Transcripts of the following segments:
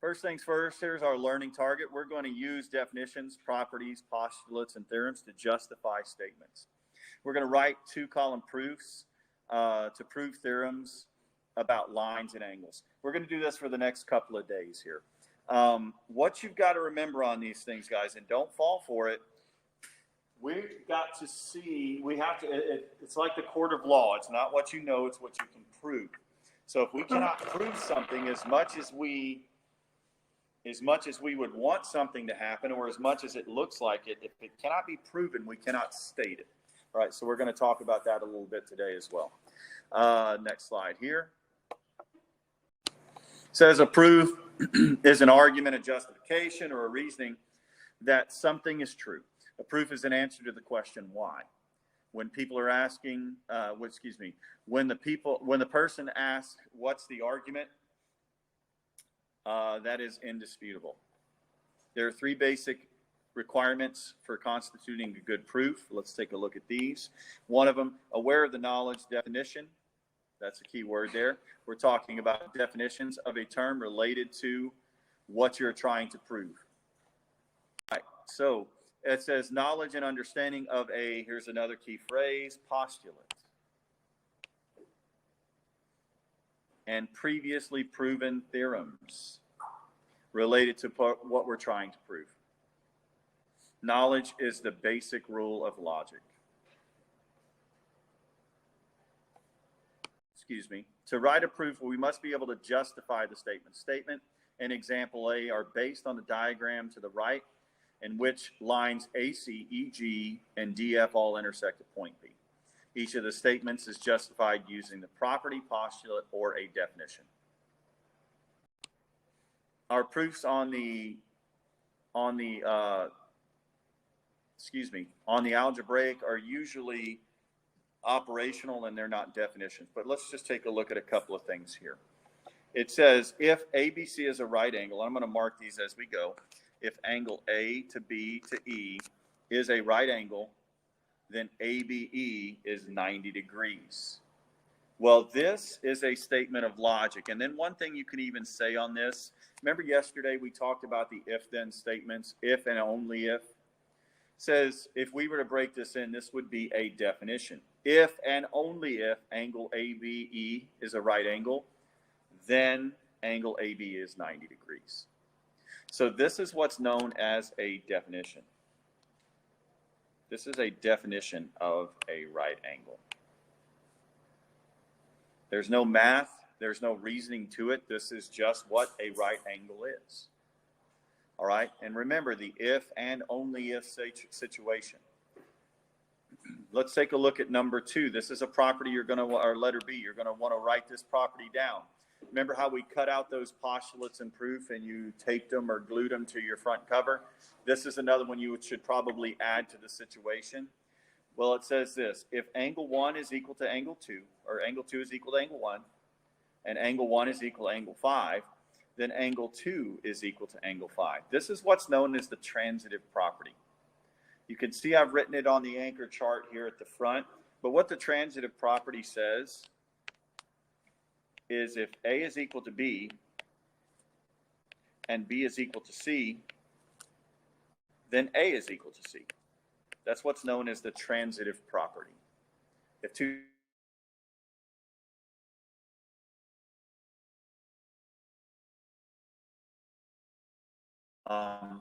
First things first, here's our learning target. We're going to use definitions, properties, postulates, and theorems to justify statements. We're going to write two-column proofs to prove theorems about lines and angles. We're going to do this for the next couple of days here. What you've got to remember on these things, guys, and don't fall for it, we've got to see, it's like the court of law. It's not what you know, it's what you can prove. So if we cannot prove something as much as we would want something to happen, or as much as it looks like it, if it cannot be proven, we cannot state it. All right, so we're going to talk about that a little bit today as well. Next slide here. It says a proof is an argument, a justification, or a reasoning that something is true. A proof is an answer to the question why. When people are asking, when the person asks, what's the argument? That is indisputable. There are three basic requirements for constituting a good proof. Let's take a look at these. One of them, aware of the knowledge definition. That's a key word there. We're talking about definitions of a term related to what you're trying to prove. All right, so it says knowledge and understanding of a, here's another key phrase, postulate. And previously proven theorems related to what we're trying to prove. Knowledge is the basic rule of logic. To write a proof, we must be able to justify the statement. Statement and example A are based on the diagram to the right, in which lines AC, EG, and DF all intersect at point B. Each of the statements is justified using the property, postulate, or a definition. Our proofs on the algebraic are usually operational, and they're not definitions. But let's just take a look at a couple of things here. It says if ABC is a right angle, I'm going to mark these as we go. If angle A to B to E is a right angle, then ABE is 90 degrees. Well, this is a statement of logic. And then one thing you can even say on this, remember yesterday we talked about the if-then statements, if and only if. Says if we were to break this in, this would be a definition. If and only if angle ABE is a right angle, then angle AB is 90 degrees. So this is what's known as a definition. This is a definition of a right angle. There's no math, there's no reasoning to it. This is just what a right angle is. All right, and remember the if and only if situation. Let's take a look at number 2. This is a property you're going to, or letter B, you're going to want to write this property down. Remember how we cut out those postulates in proof and you taped them or glued them to your front cover? This is another one you should probably add to the situation. Well, it says this, if angle 1 is equal to angle 2, or angle 2 is equal to angle 1, and angle 1 is equal to angle 5, then angle 2 is equal to angle 5. This is what's known as the transitive property. You can see I've written it on the anchor chart here at the front, but what the transitive property says is if A is equal to B and B is equal to C, then A is equal to C. That's what's known as the transitive property. If two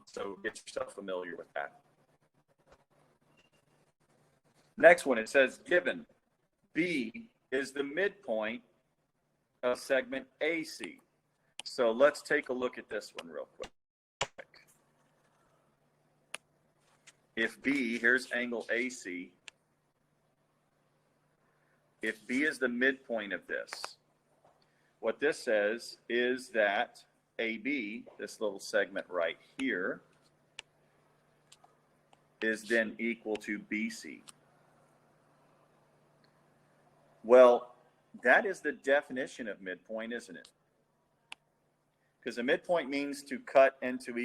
so get yourself familiar with that. Next one, it says given B is the midpoint of segment AC. So let's take a look at this one real quick. If B, here's angle AC. If B is the midpoint of this, what this says is that AB, this little segment right here, is then equal to BC. Well, that is the definition of midpoint, isn't it? Because a midpoint means to cut into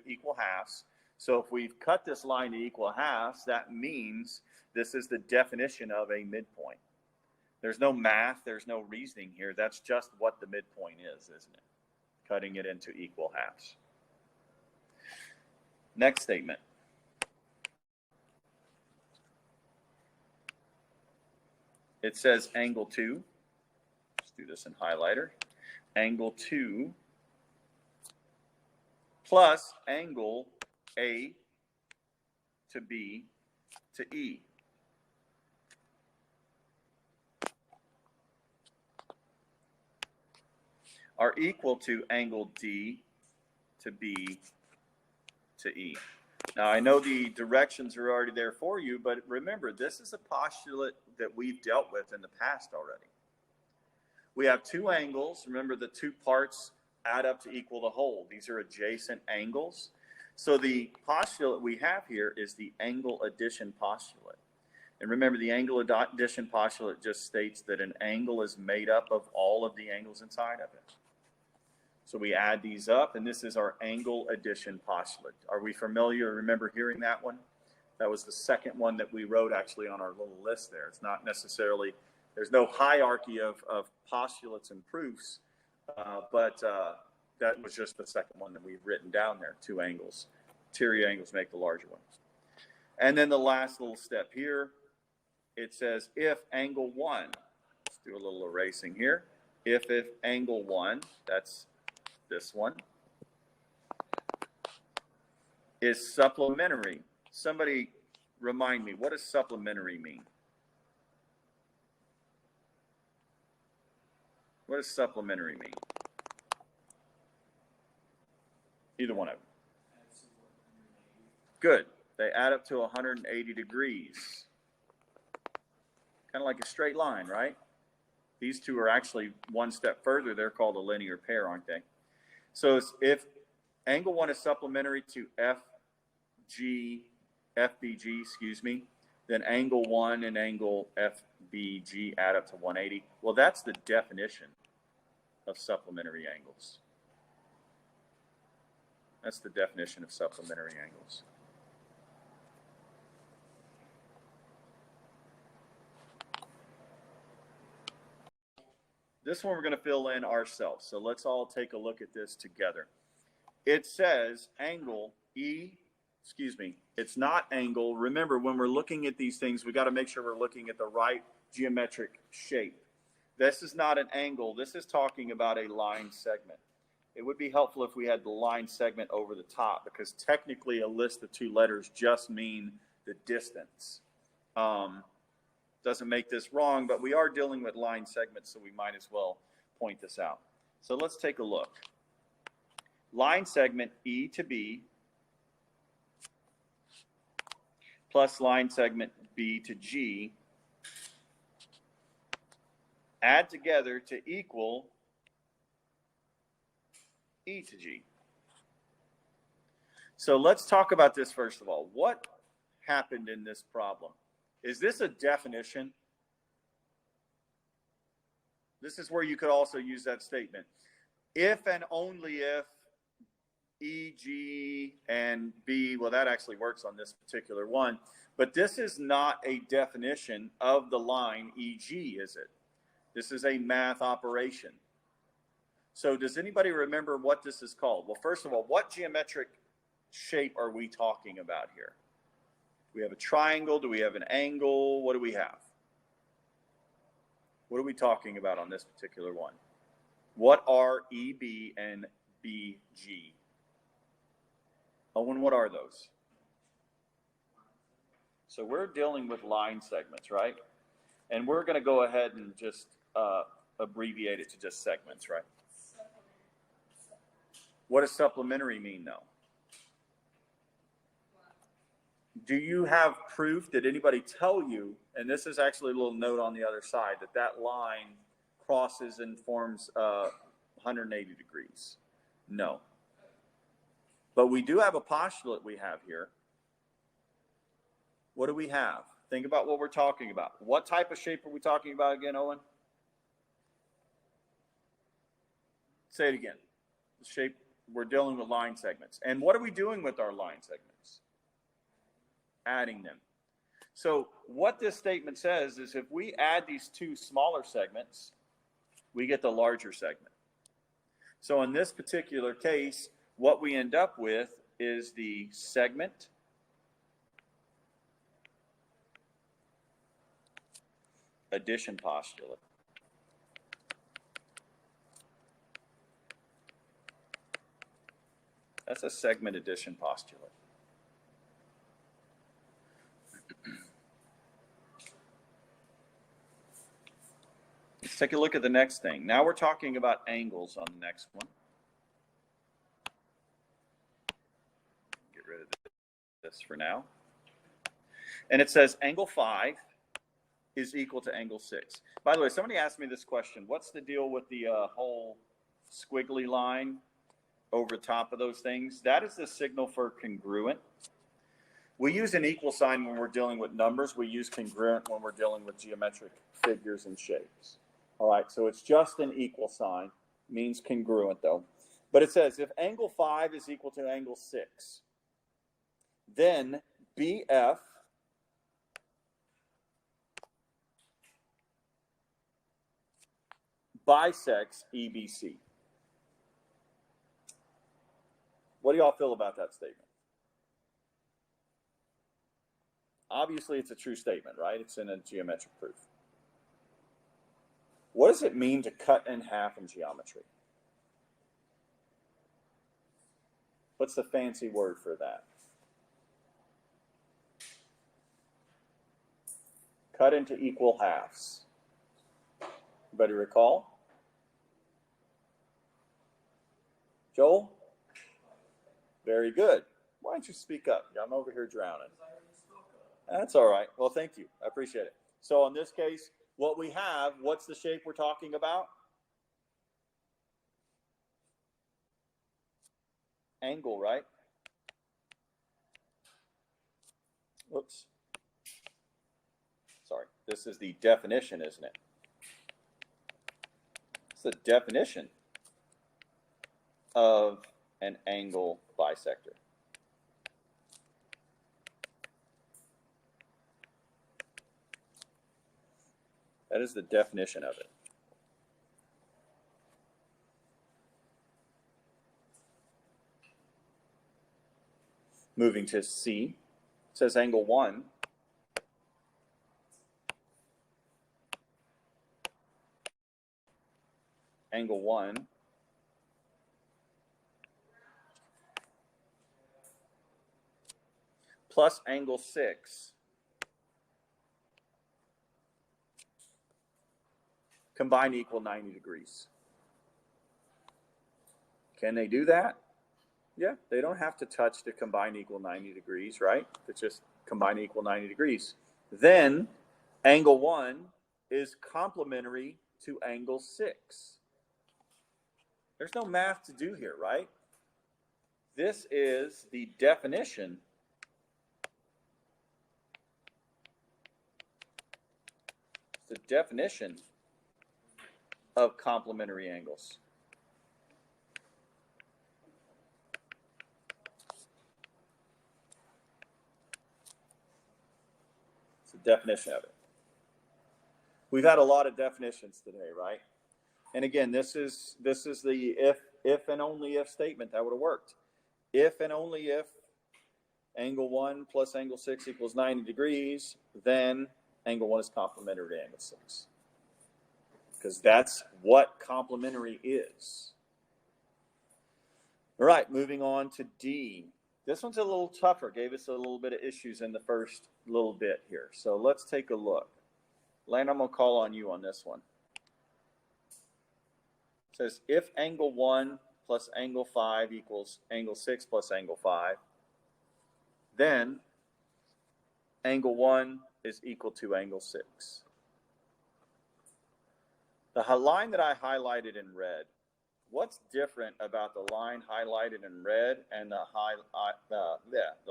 equal halves. So if we've cut this line to equal halves, that means this is the definition of a midpoint. There's no math, there's no reasoning here. That's just what the midpoint is, isn't it? cutting it into equal halves. Next statement. It says angle 2. Let's do this in highlighter. Angle 2 plus angle A to B to E. Are equal to angle D to B to E. Now, I know the directions are already there for you, but remember, this is a postulate that we've dealt with in the past already. We have two angles. Remember, the two parts add up to equal the whole. These are adjacent angles. So the postulate we have here is the angle addition postulate. And remember, the angle addition postulate just states that an angle is made up of all of the angles inside of it. So we add these up, and this is our angle addition postulate. Are we familiar? Remember hearing that one? That was the second one that we wrote actually on our little list there. It's not necessarily, there's no hierarchy of postulates and proofs, but that was just the second one that we've written down there, two angles. Interior angles make the larger ones. And then the last little step here, it says if angle 1, let's do a little erasing here. If angle 1, that's this one, is supplementary. Somebody remind me, what does supplementary mean? What does supplementary mean? Either one of them. Good. They add up to 180 degrees. Kind of like a straight line, right? These two are actually one step further. They're called a linear pair, aren't they? So if angle 1 is supplementary to FBG, excuse me, then angle 1 and angle FBG add up to 180. Well, that's the definition of supplementary angles. That's the definition of supplementary angles. This one we're going to fill in ourselves. So let's all take a look at this together. It says angle it's not angle. Remember, when we're looking at these things, we got to make sure we're looking at the right geometric shape. This is not an angle. This is talking about a line segment. It would be helpful if we had the line segment over the top, because technically a list of two letters just mean the distance. Doesn't make this wrong, but we are dealing with line segments, so we might as well point this out. So let's take a look. Line segment E to B plus line segment B to G add together to equal E to G. So let's talk about this first of all. What happened in this problem? Is this a definition? This is where you could also use that statement. If and only if E, G, and B, well, that actually works on this particular one, but this is not a definition of the line EG, is it? This is a math operation. So does anybody remember what this is called? Well, first of all, what geometric shape are we talking about here? Do we have a triangle? Do we have an angle? What do we have? What are we talking about on this particular one? What are EB and BG? Owen, what are those? So we're dealing with line segments, right? And we're going to go ahead and just abbreviate it to just segments, right? What does supplementary mean, though? Do you have proof? Did anybody tell you, and this is actually a little note on the other side, that that line crosses and forms 180 degrees? No. But we do have a postulate we have here. What do we have? Think about what we're talking about. What type of shape are we talking about again, Owen? Say it again. The shape, we're dealing with line segments. And what are we doing with our line segments? Adding them. So what this statement says is if we add these two smaller segments, we get the larger segment. So in this particular case, what we end up with is the segment addition postulate. That's a segment addition postulate. Let's take a look at the next thing. Now we're talking about angles on the next one. Get rid of this for now. And it says angle 5 is equal to angle 6. By the way, somebody asked me this question. What's the deal with the whole squiggly line over top of those things? That is the signal for congruent. We use an equal sign when we're dealing with numbers. We use congruent when we're dealing with geometric figures and shapes. All right, so it's just an equal sign, means congruent though. But it says if angle 5 is equal to angle 6, then BF bisects EBC. What do y'all feel about that statement? Obviously, it's a true statement, right? It's in a geometric proof. What does it mean to cut in half in geometry? What's the fancy word for that? Cut into equal halves. Anybody recall? Joel? Very good. Why don't you speak up? I'm over here drowning. That's all right. Well, thank you. I appreciate it. So in this case, what we have, what's the shape we're talking about? Angle, right? Whoops. Sorry. This is the definition, isn't it? It's the definition of an angle bisector. That is the definition of it. Moving to C, it says angle 1 plus angle 6 combine equal 90 degrees. Can they do that? Yeah, they don't have to touch to combine equal 90 degrees, right? It's just combine equal 90 degrees. Then angle 1 is complementary to angle 6. There's no math to do here, right? This is the definition of complementary angles. It's the definition of it. We've had a lot of definitions today, right? And again, this is the if and only if statement that would have worked. If and only if angle 1 plus angle 6 equals 90 degrees, then angle 1 is complementary to angle 6. Because that's what complementary is. All right, moving on to D. This one's a little tougher, gave us a little bit of issues in the first little bit here. So let's take a look. Lane, I'm going to call on you on this one. It says if angle 1 plus angle 5 equals angle 6 plus angle 5, then angle 1 is equal to angle 6. The line that I highlighted in red, what's different about the line highlighted in red and the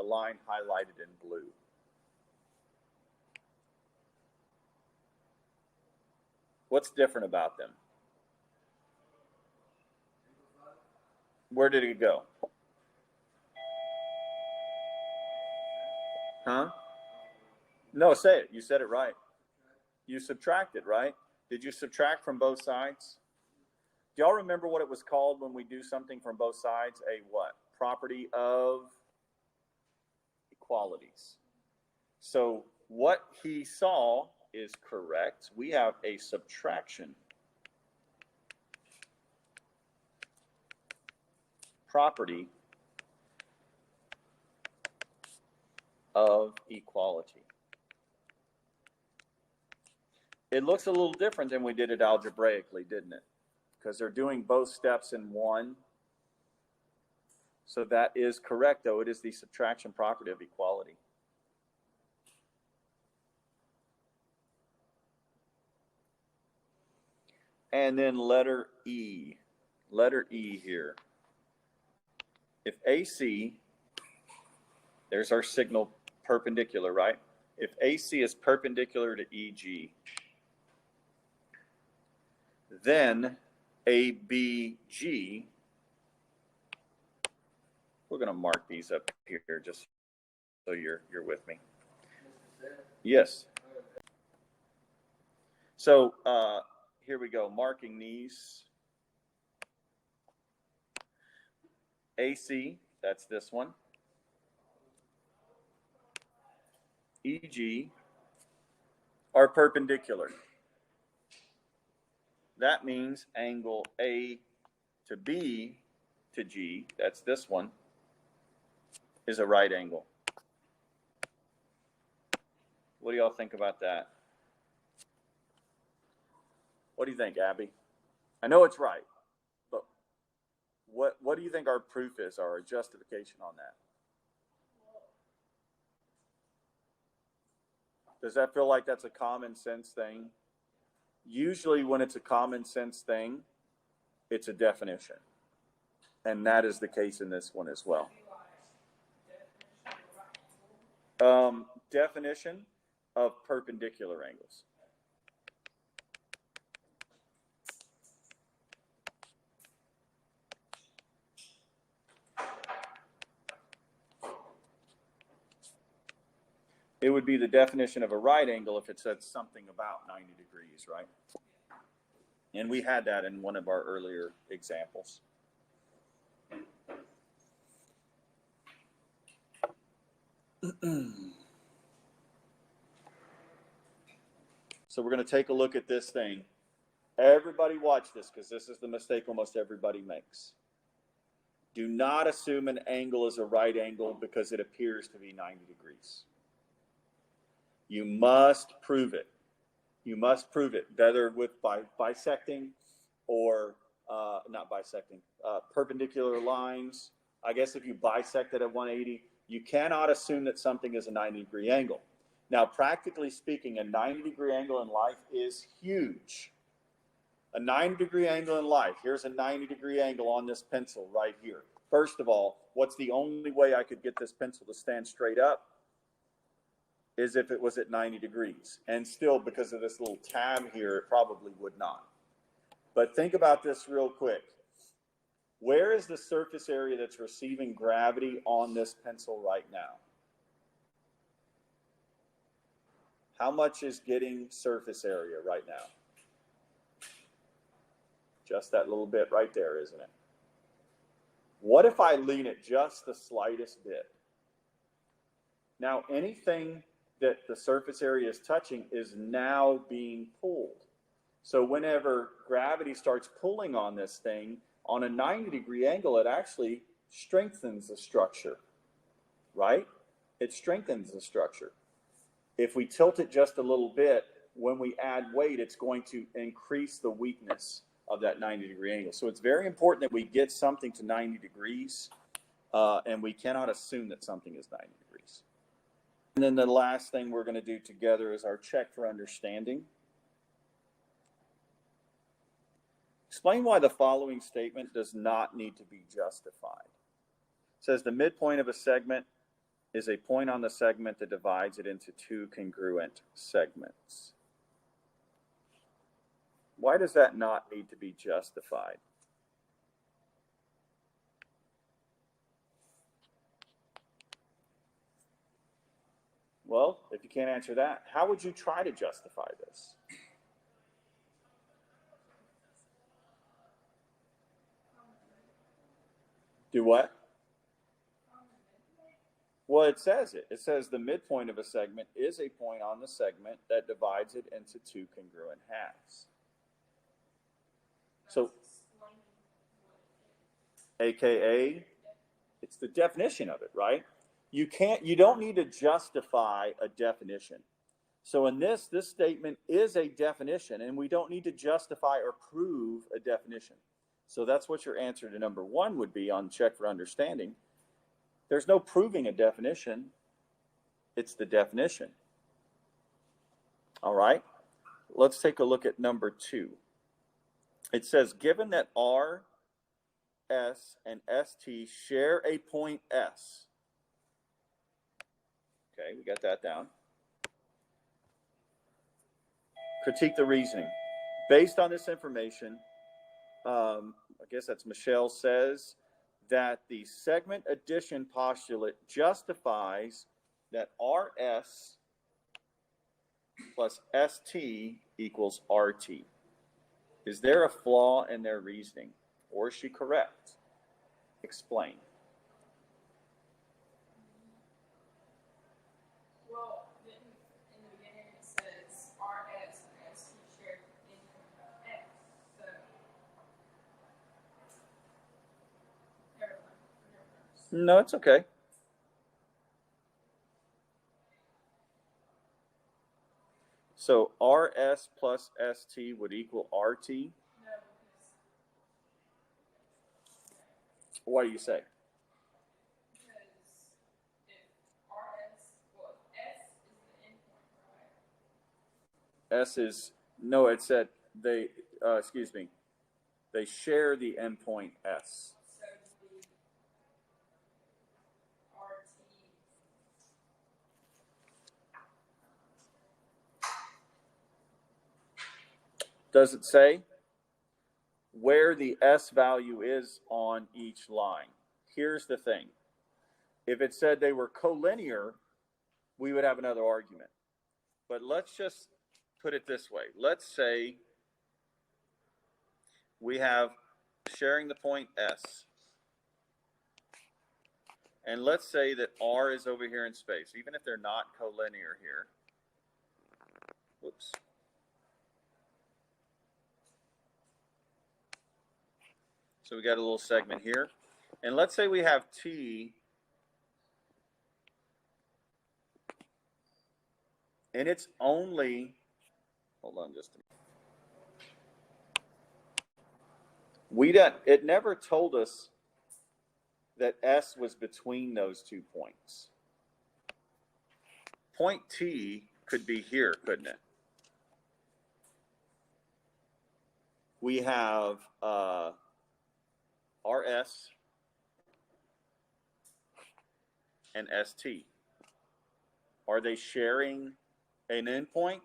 line highlighted in blue? What's different about them? Where did it go? Huh? No, say it. You said it right. You subtracted, right? Did you subtract from both sides? Do y'all remember what it was called when we do something from both sides? A what? Property of equalities. So what he saw is correct. We have a subtraction property of equality. It looks a little different than we did it algebraically, didn't it? Because they're doing both steps in one. So that is correct, though. It is the subtraction property of equality. And then letter E. Letter E here. If AC, there's our signal perpendicular, right? If AC is perpendicular to EG, then ABG, we're going to mark these up here just so you're with me. Yes. So here we go, marking these. AC, that's this one. EG are perpendicular. That means angle A to B to G, that's this one, is a right angle. What do y'all think about that? What do you think, Abby? I know it's right, but what do you think our proof is, or our justification on that? Does that feel like that's a common sense thing? Usually when it's a common sense thing, it's a definition. And that is the case in this one as well. Definition of perpendicular angles. It would be the definition of a right angle if it said something about 90 degrees, right? And we had that in one of our earlier examples. So we're going to take a look at this thing. Everybody watch this, because this is the mistake almost everybody makes. Do not assume an angle is a right angle because it appears to be 90 degrees. You must prove it. You must prove it, whether with bisecting or not bisecting, perpendicular lines. I guess if you bisect it at 180, you cannot assume that something is a 90-degree angle. Now, practically speaking, a 90-degree angle in life is huge. A 90-degree angle in life. Here's a 90-degree angle on this pencil right here. First of all, what's the only way I could get this pencil to stand straight up? Is if it was at 90 degrees. And still, because of this little tab here, it probably would not. But think about this real quick. Where is the surface area that's receiving gravity on this pencil right now? How much is getting surface area right now? Just that little bit right there, isn't it? What if I lean it just the slightest bit? Now, anything that the surface area is touching is now being pulled. So whenever gravity starts pulling on this thing, on a 90-degree angle, it actually strengthens the structure, right? It strengthens the structure. If we tilt it just a little bit, when we add weight, it's going to increase the weakness of that 90-degree angle. So it's very important that we get something to 90 degrees, and we cannot assume that something is 90 degrees. And then the last thing we're going to do together is our check for understanding. Explain why the following statement does not need to be justified. It says the midpoint of a segment is a point on the segment that divides it into two congruent segments. Why does that not need to be justified? Well, if you can't answer that, how would you try to justify this? Do what? Well, it says it. It says the midpoint of a segment is a point on the segment that divides it into two congruent halves. So, AKA, it's the definition of it, right? You don't need to justify a definition. So in this statement is a definition, and we don't need to justify or prove a definition. So that's what your answer to number 1 would be on check for understanding. There's no proving a definition. It's the definition. All right. Let's take a look at number 2. It says, given that R, S, and ST share a point S. Okay, we got that down. Critique the reasoning. Based on this information, I guess that's Michelle says, that the segment addition postulate justifies that RS plus ST equals RT. Is there a flaw in their reasoning, or is she correct? Explain. Well, in the beginning it says RS and ST share income of X, so no, it's okay. So RS plus ST would equal RT? No, what do you say? Because if RS, well, S is the endpoint, right? S is, no, it said they, they share the endpoint S. So the RT, Does it say where the S value is on each line? Here's the thing. If it said they were collinear, we would have another argument. But let's just put it this way. Let's say we have sharing the point S. And let's say that R is over here in space, even if they're not collinear here. Whoops. So we got a little segment here. And let's say we have T, and it's only, hold on just a minute. It never told us that S was between those 2 points. Point T could be here, couldn't it? We have RS and ST. Are they sharing an endpoint?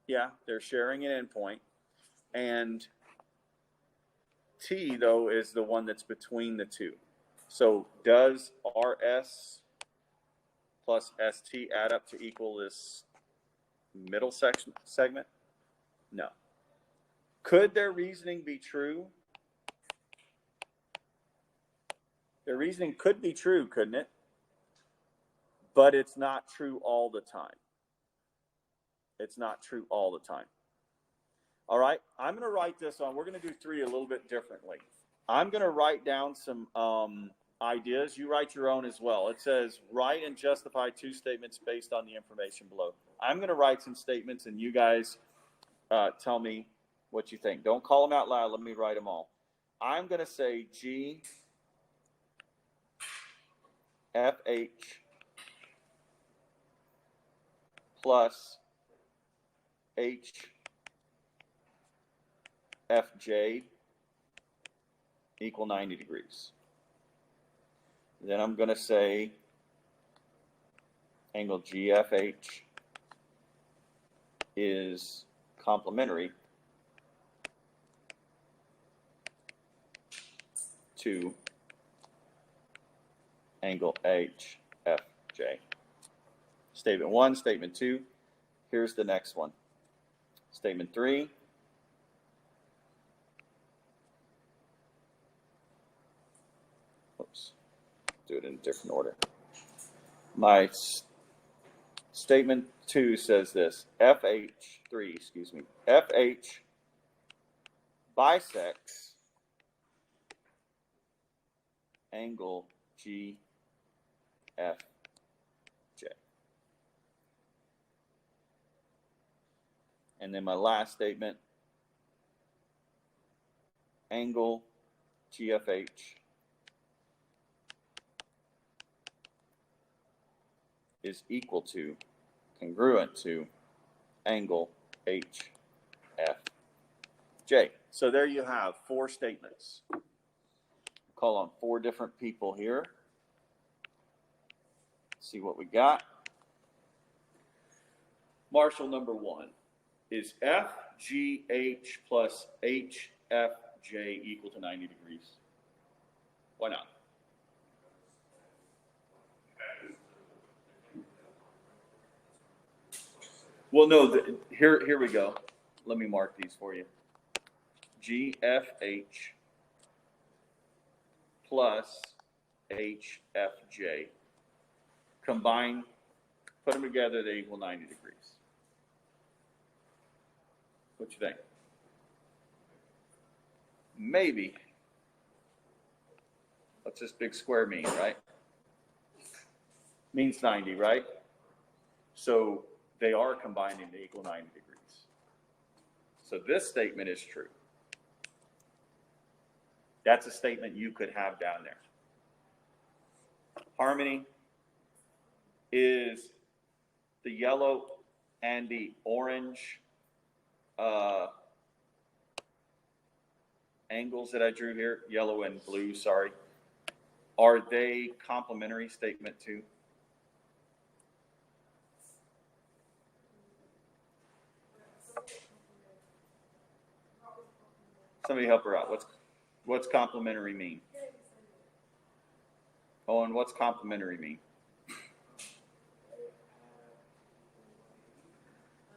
Yeah, they're sharing an endpoint. And T, though, is the one that's between the two. So does RS plus ST add up to equal this middle segment? No. Could their reasoning be true? Their reasoning could be true, couldn't it? But it's not true all the time. It's not true all the time. All right, I'm going to write this on. We're going to do 3 a little bit differently. I'm going to write down some ideas. You write your own as well. It says, write and justify 2 statements based on the information below. I'm going to write some statements, and you guys tell me what you think. Don't call them out loud. Let me write them all. I'm going to say G, FH plus H, FJ equal 90 degrees. Then I'm going to say angle GFH is complementary to angle HFJ. Statement 1, statement 2. Here's the next one. Statement 3. Oops. Do it in a different order. My statement 2 says this: FH3, FH bisects angle GFJ. And then my last statement, angle GFH is equal to, congruent to, angle HFJ. So there you have 4 statements. Call on 4 different people here. See what we got. Marshall number 1. Is FGH plus HFJ equal to 90 degrees? Why not? Well, no, here we go. Let me mark these for you. GFH plus HFJ. Combine, put them together, they equal 90 degrees. What you think? Maybe. What's this big square mean, right? Means 90, right? So they are combining to equal 90 degrees. So this statement is true. That's a statement you could have down there. Harmony is the yellow and the orange angles that I drew here, yellow and blue, sorry. Are they complementary statement 2? Somebody help her out. What's complementary mean? Oh, and what's complementary mean?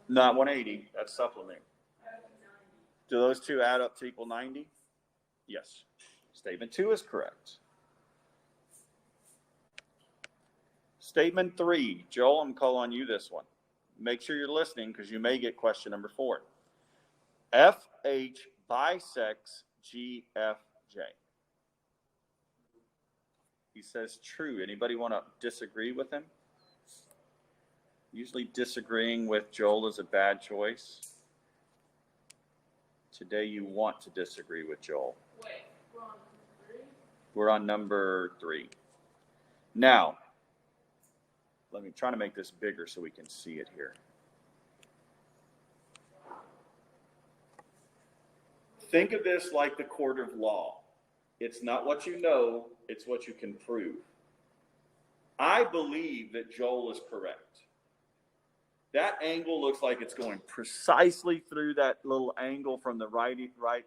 Not 180. That's supplement. Do those 2 add up to equal 90? Yes. Statement 2 is correct. Statement 3. Joel, I'm calling on you this one. Make sure you're listening because you may get question number 4. FH bisects GFJ. He says true. Anybody want to disagree with him? Usually disagreeing with Joel is a bad choice. Today you want to disagree with Joel. Wait, we're on number 3? We're on number 3. Now, let me try to make this bigger so we can see it here. Think of this like the court of law. It's not what you know, it's what you can prove. I believe that Joel is correct. That angle looks like it's going precisely through that little angle from the right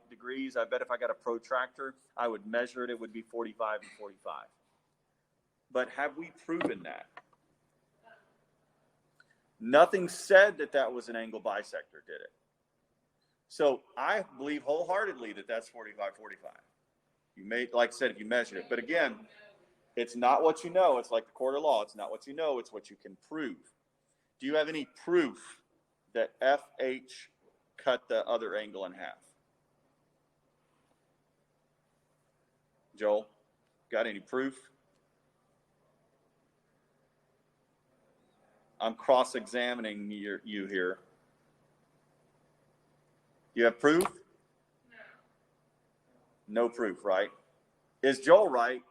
degrees. I bet if I got a protractor, I would measure it. It would be 45 and 45. But have we proven that? Nothing said that that was an angle bisector, did it? So I believe wholeheartedly that that's 45, 45. You may, like I said, if you measure it. But again, it's not what you know. It's like the court of law. It's not what you know. It's what you can prove. Do you have any proof that FH cut the other angle in half? Joel, got any proof? I'm cross-examining you here. You have proof? No. No proof, right? Is Joel right?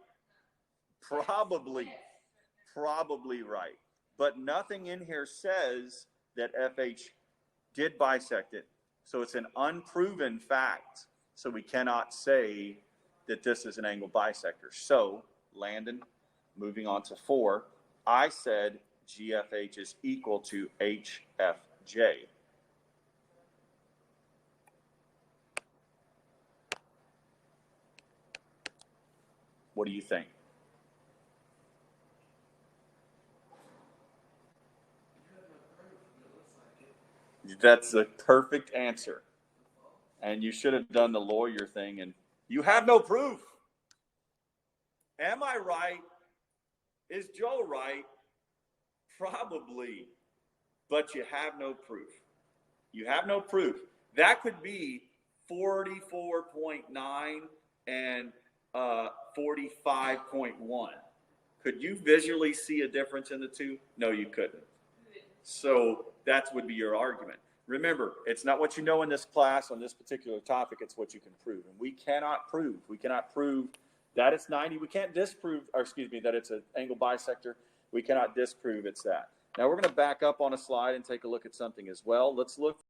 Probably. Probably right. But nothing in here says that FH did bisect it. So it's an unproven fact. So we cannot say that this is an angle bisector. So, Landon, moving on to 4, I said GFH is equal to HFJ. What do you think? That's the perfect answer. And you should have done the lawyer thing, and you have no proof. Am I right? Is Joe right? Probably, but you have no proof. You have no proof. That could be 44.9 and 45.1. Could you visually see a difference in the two? No, you couldn't. So that would be your argument. Remember, it's not what you know in this class on this particular topic, it's what you can prove. And we cannot prove that it's 90. We can't disprove, or excuse me, that it's an angle bisector. We cannot disprove it's that. Now we're going to back up on a slide and take a look at something as well. Let's look